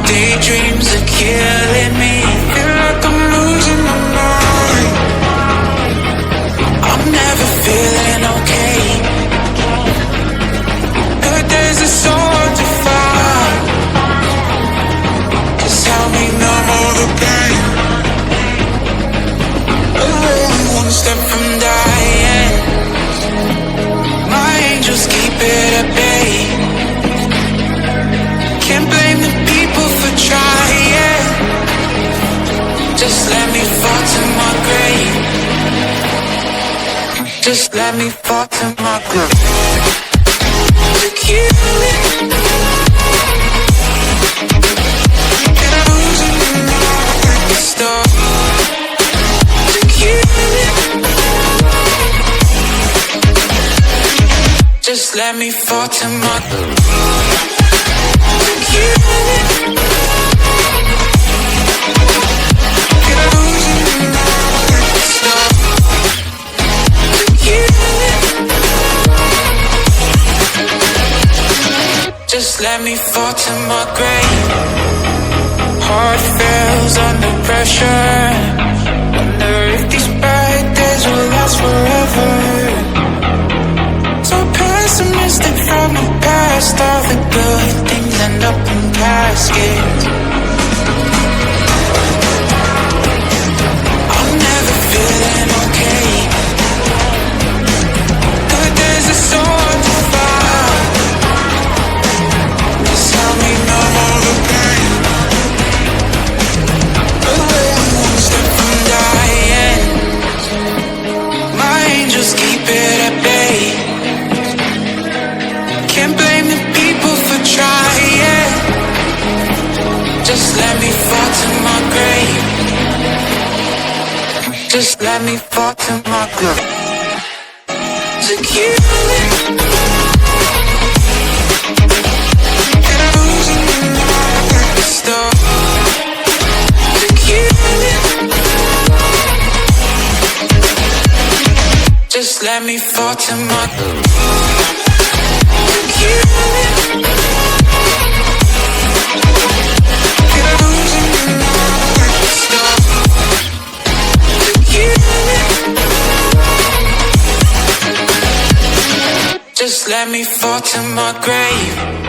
Daydreams are killing me. Feel like I'm losing my mind. I'm never feeling okay. But there's a soul to find. Just help me numb all the pain. Only one step from dying. My angels keep it at bay. Can't blame the people for trying. Just let me fall to my grave. Just let me fall to my grave. To kill it. And I'm losing my mind. Stop. To kill it. Just let me fall to my grave. To kill it. And I'm losing my mind. Stop. To kill it. Just let me fall to my grave. Heart fails under pressure. Wonder if these bad days will last forever. So pessimistic from the past. All the good things end up in caskets. I'm never feeling okay. But there's a soul to find. Just help me numb all the pain. Only one step from dying. My angels keep it at bay. Can't blame the people for trying. Just let me fall to my grave. Just let me fall to my grave. To kill it. And I'm losing my mind. Stop. To kill it. Just let me fall to my grave. To kill it. And I'm losing my mind. Stop. To kill it. Just let me fall to my grave.